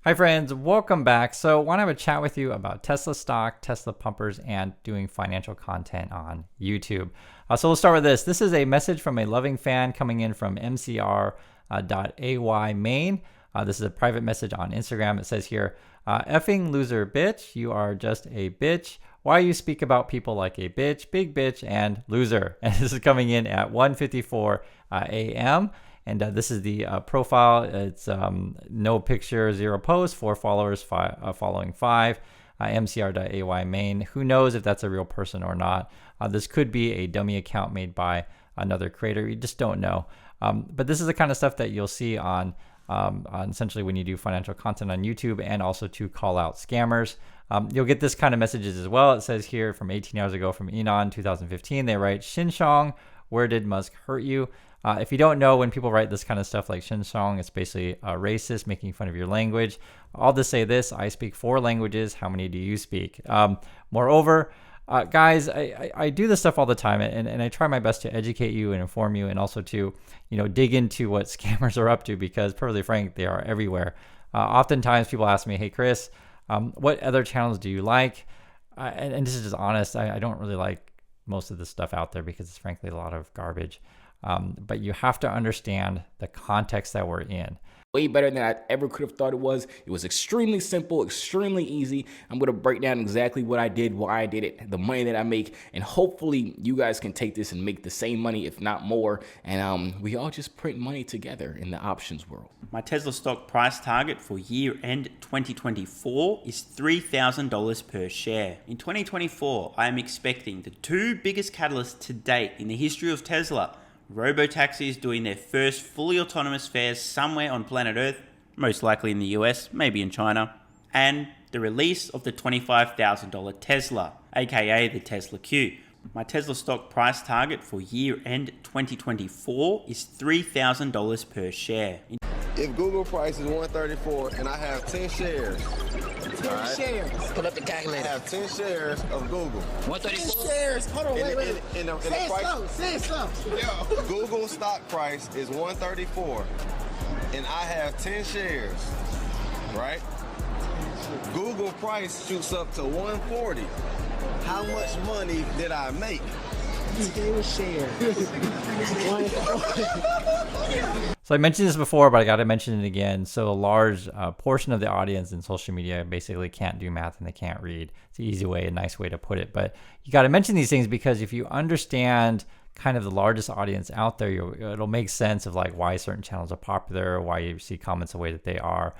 Hi friends, welcome back. So I want to have a chat with you about Tesla stock, Tesla pumpers, and doing financial content on YouTube. So let's start with this. This is a message from a loving fan coming in from mcr.ay Maine. This is a private message on Instagram. It says here, effing loser bitch, you are just a bitch. Why you speak about people like a bitch, big bitch, and loser. And this is coming in at 1:54 a.m. And this is the profile. It's no picture, 0 posts, 4 followers, following 5. mcr.ay Maine. Who knows if that's a real person or not? This could be a dummy account made by another creator. You just don't know. But this is the kind of stuff that you'll see on essentially when you do financial content on YouTube, and also to call out scammers. You'll get this kind of messages as well. It says here from 18 hours ago from Enon 2015, they write, Shinshong, where did Musk hurt you? If you don't know, when people write this kind of stuff like Shinshong, it's basically racist, making fun of your language. I'll just say this, I speak 4 languages. How many do you speak? Moreover, guys, I do this stuff all the time, and I try my best to educate you and inform you, and also to, dig into what scammers are up to, because perfectly frank, they are everywhere. Oftentimes people ask me, hey, Chris, what other channels do you like? And this is just honest. I don't really like most of the stuff out there because it's frankly a lot of garbage. But you have to understand the context that we're in. Way better than I ever could have thought it was. It was extremely simple, extremely easy. I'm going to break down exactly what I did, why I did it, the money that I make, and hopefully you guys can take this and make the same money, if not more. And we all just print money together in the options world. My Tesla stock price target for year end 2024 is $3,000 per share. In 2024, I am expecting the 2 biggest catalysts to date in the history of Tesla: robo-taxis doing their first fully autonomous fares somewhere on planet Earth, most likely in the US, maybe in China, and the release of the $25,000 Tesla, aka the Tesla Q. My Tesla stock price target for year end 2024 is $3,000 per share. If Google price is 134 and I have 10 shares, 10 shares. Put up the calculator. I have 10 shares of Google. 134 shares. Hold on, wait. Say it slow. Yeah. Google stock price is 134 and I have 10 shares, right? Google price shoots up to 140. How much money did I make? You gave a share. So I mentioned this before, but I got to mention it again. So a large portion of the audience in social media basically can't do math and they can't read. It's an easy way, a nice way to put it. But you got to mention these things because if you understand kind of the largest audience out there, it'll make sense of like why certain channels are popular, why you see comments the way that they are.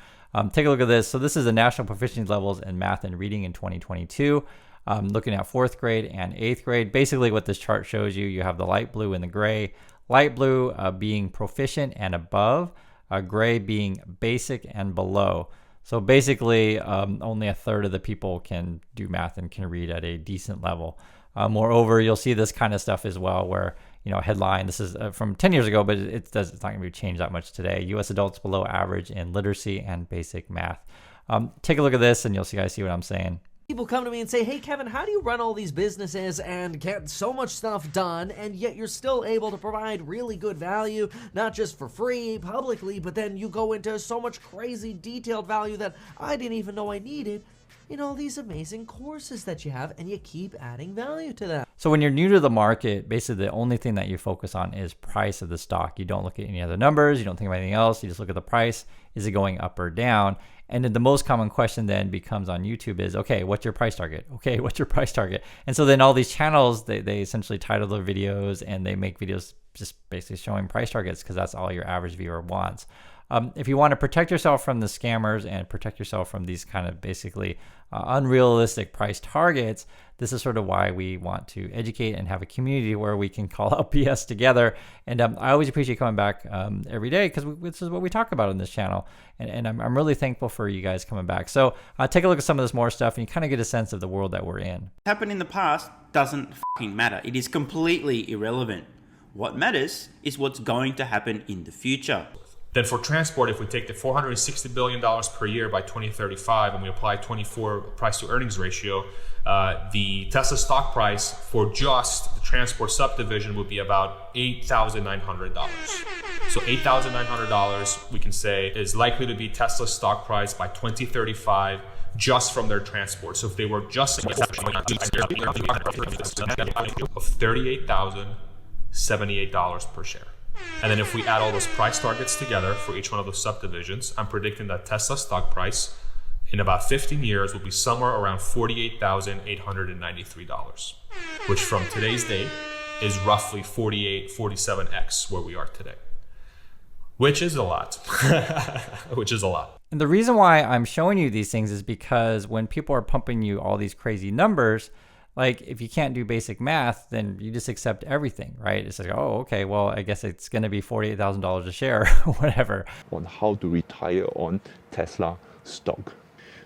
Take a look at this. So this is the national proficiency levels in math and reading in 2022. Looking at 4th grade and 8th grade. Basically what this chart shows you, you have the light blue and the gray. Light blue being proficient and above, gray being basic and below. So basically only a third of the people can do math and can read at a decent level. Moreover, you'll see this kind of stuff as well where, headline, this is from 10 years ago, but it's not going to be changed that much today. U.S. adults below average in literacy and basic math. Take a look at this and you'll see, guys, see what I'm saying. People come to me and say, hey, Kevin, how do you run all these businesses and get so much stuff done, and yet you're still able to provide really good value, not just for free, publicly, but then you go into so much crazy detailed value that I didn't even know I needed in all these amazing courses that you have, and you keep adding value to them. So when you're new to the market, basically the only thing that you focus on is price of the stock. You don't look at any other numbers. You don't think of anything else. You just look at the price. Is it going up or down? And then the most common question then becomes on YouTube is, okay, what's your price target? Okay, what's your price target? And so then all these channels, they essentially title their videos and they make videos just basically showing price targets because that's all your average viewer wants. If you want to protect yourself from the scammers and protect yourself from these kind of basically unrealistic price targets, this is sort of why we want to educate and have a community where we can call out BS together. And I always appreciate coming back every day because this is what we talk about on this channel. And I'm really thankful for you guys coming back. So take a look at some of this more stuff and you kind of get a sense of the world that we're in. What happened in the past doesn't fucking matter. It is completely irrelevant. What matters is what's going to happen in the future. Then for transport, if we take the $460 billion per year by 2035 and we apply 24 price to earnings ratio, the Tesla stock price for just the transport subdivision would be about $8,900. So $8,900 we can say is likely to be Tesla's stock price by 2035 just from their transport. So if they were just of $38,078 per share. And then if we add all those price targets together for each one of those subdivisions, I'm predicting that Tesla's stock price in about 15 years will be somewhere around $48,893, which from today's date is roughly 47x where we are today, which is a lot, And the reason why I'm showing you these things is because when people are pumping you all these crazy numbers, like if you can't do basic math, then you just accept everything, right? It's like, oh, okay, well, I guess it's going to be $48,000 a share, whatever. On how to retire on Tesla stock.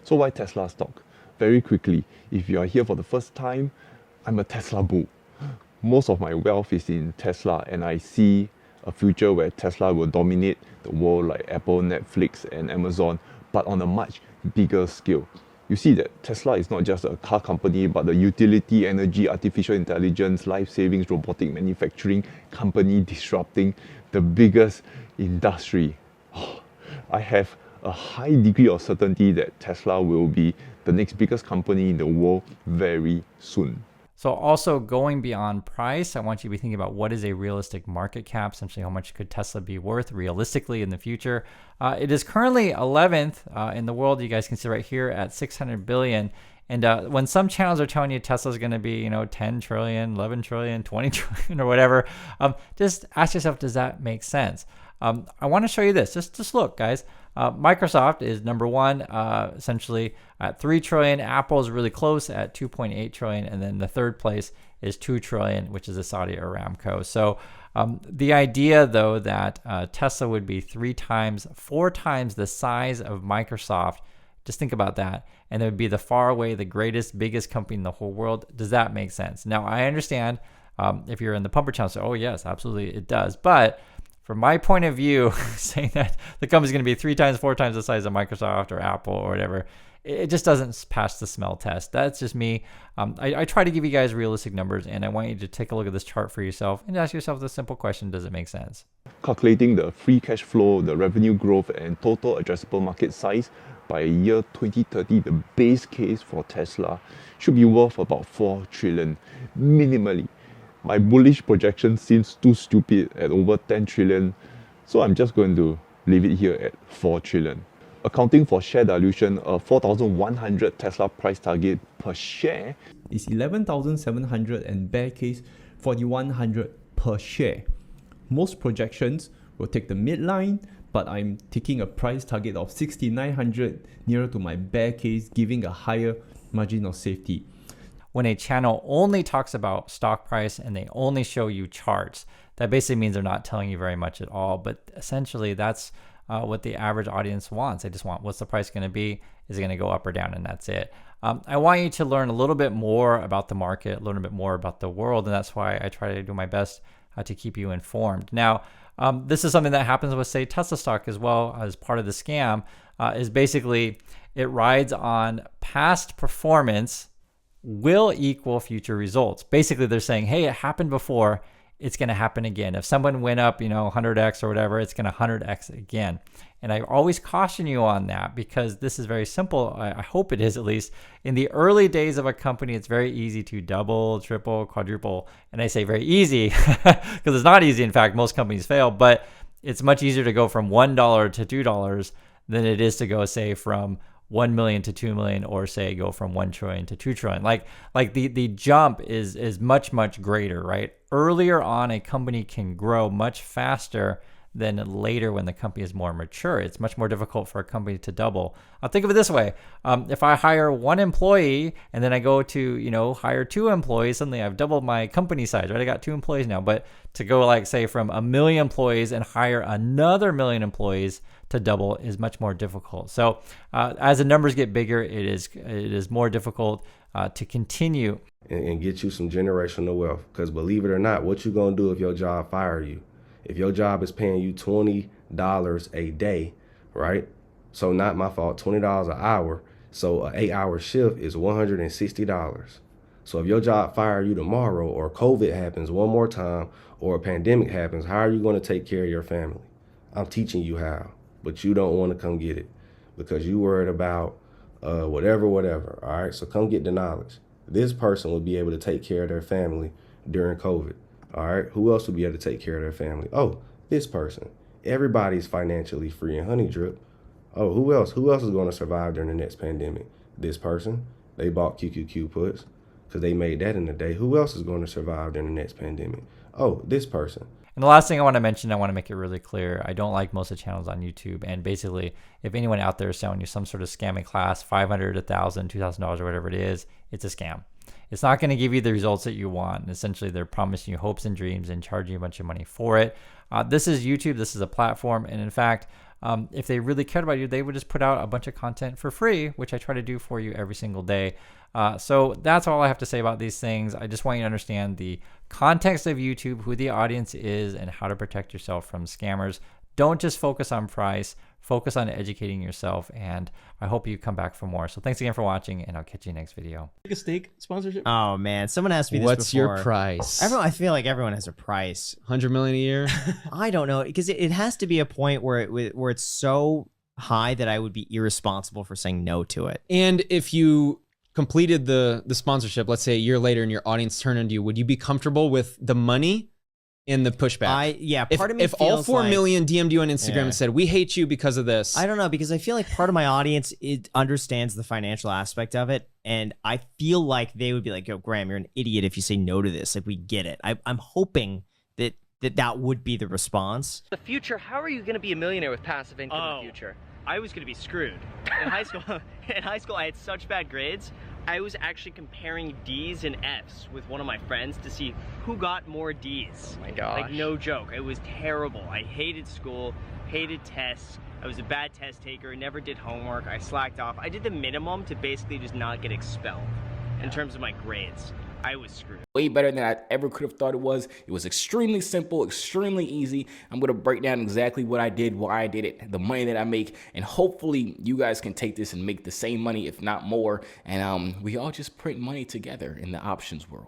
So why Tesla stock? Very quickly, if you are here for the first time, I'm a Tesla bull. Most of my wealth is in Tesla, and I see a future where Tesla will dominate the world like Apple, Netflix, and Amazon, but on a much bigger scale. You see that Tesla is not just a car company, but a utility, energy, artificial intelligence, life savings, robotic manufacturing company disrupting the biggest industry. I have a high degree of certainty that Tesla will be the next biggest company in the world very soon. So also going beyond price, I want you to be thinking about what is a realistic market cap, essentially how much could Tesla be worth realistically in the future. It is currently 11th in the world. You guys can see right here at 600 billion. And when some channels are telling you Tesla's going to be, 10 trillion, 11 trillion, 20 trillion or whatever, just ask yourself, does that make sense? I want to show you this. Just look, guys. Microsoft is number one, essentially at 3 trillion. Apple is really close at 2.8 trillion. And then the third place is 2 trillion, which is the Saudi Aramco. So the idea, though, that Tesla would be 4 times the size of Microsoft, just think about that. And it would be the far away, the greatest, biggest company in the whole world. Does that make sense? Now, I understand if you're in the pumper channel, so, oh, yes, absolutely, it does. But from my point of view, saying that the company's going to be 3 times, 4 times the size of Microsoft or Apple or whatever, it just doesn't pass the smell test. That's just me. I try to give you guys realistic numbers, and I want you to take a look at this chart for yourself and ask yourself the simple question, does it make sense? Calculating the free cash flow, the revenue growth, and total addressable market size by year 2030, the base case for Tesla should be worth about 4 trillion minimally. My bullish projection seems too stupid at over 10 trillion, so I'm just going to leave it here at 4 trillion. Accounting for share dilution, a 4,100 Tesla price target per share is 11,700 and bear case 4,100 per share. Most projections will take the midline, but I'm taking a price target of 6,900 nearer to my bear case, giving a higher margin of safety. When a channel only talks about stock price and they only show you charts, that basically means they're not telling you very much at all. But essentially, that's what the average audience wants. They just want, what's the price going to be? Is it going to go up or down? And that's it. I want you to learn a little bit more about the market, learn a bit more about the world. And that's why I try to do my best to keep you informed. Now, this is something that happens with, say, Tesla stock as well as part of the scam, is basically it rides on past performance will equal future results. Basically, they're saying, hey, it happened before, it's going to happen again. If someone went up, 100x or whatever, it's going to 100x again. And I always caution you on that because this is very simple. I hope it is, at least. In the early days of a company, it's very easy to double, triple, quadruple. And I say very easy because it's not easy. In fact, most companies fail, but it's much easier to go from $1 to $2 than it is to go, say, from 1 million to 2 million, or say go from 1 trillion to 2 trillion. Like the jump is much, much greater, right? Earlier on, a company can grow much faster than later when the company is more mature. It's much more difficult for a company to double. I'll think of it this way. If I hire 1 employee and then I go to, hire 2 employees, suddenly I've doubled my company size, right? I got 2 employees now, but to go like say from 1 million employees and hire another 1 million employees to double is much more difficult. So as the numbers get bigger, it is more difficult to continue. And get you some generational wealth. Because believe it or not, what you going to do if your job fire you? If your job is paying you $20 a day, right? So not my fault, $20 an hour. So an 8-hour shift is $160. So if your job fire you tomorrow, or COVID happens one more time, or a pandemic happens, how are you going to take care of your family? I'm teaching you how, but you don't want to come get it because you worried about whatever. All right, so come get the knowledge. This person will be able to take care of their family during COVID. All right, who else will be able to take care of their family? Oh, this person. Everybody's financially free in Honey Drip. Oh, who else? Who else is going to survive during the next pandemic? This person. They bought QQQ puts because they made that in the day. Who else is going to survive during the next pandemic? Oh, this person. And the last thing I want to mention, I want to make it really clear. I don't like most of the channels on YouTube. And basically, if anyone out there is selling you some sort of scamming class, $500, $1,000, $2,000, or whatever it is, it's a scam. It's not going to give you the results that you want. And essentially, they're promising you hopes and dreams and charging you a bunch of money for it. This is YouTube. This is a platform. And in fact, if they really cared about you, they would just put out a bunch of content for free, which I try to do for you every single day. So that's all I have to say about these things. I just want you to understand the context of YouTube, who the audience is, and how to protect yourself from scammers. Don't just focus on price. Focus on educating yourself, and I hope you come back for more. So thanks again for watching, and I'll catch you next video. Take a steak sponsorship? Oh man, someone asked me this What's before. your price? I feel like everyone has a price. 100 million a year? I don't know, because it has to be a point where it's so high that I would be irresponsible for saying no to it. And if you completed the sponsorship, let's say a year later, and your audience turned on you, would you be comfortable with the money and the pushback? Part of me if all feels 4 like, million DM'd you on Instagram and said, we hate you because of this. I don't know, because I feel like part of my audience understands the financial aspect of it, and I feel like they would be like, yo, Graham, you're an idiot if you say no to this. Like, we get it. I'm hoping that would be the response. The future, how are you going to be a millionaire with passive income in the future? I was going to be screwed. In high school, I had such bad grades. I was actually comparing D's and F's with one of my friends to see who got more D's. Oh my gosh. Like, no joke. It was terrible. I hated school, hated tests. I was a bad test taker, never did homework. I slacked off. I did the minimum to basically just not get expelled in terms of my grades. I was screwed. Way better than I ever could have thought it was. It was extremely simple, extremely easy. I'm going to break down exactly what I did, why I did it, the money that I make, and hopefully you guys can take this and make the same money, if not more. And we all just print money together in the options world.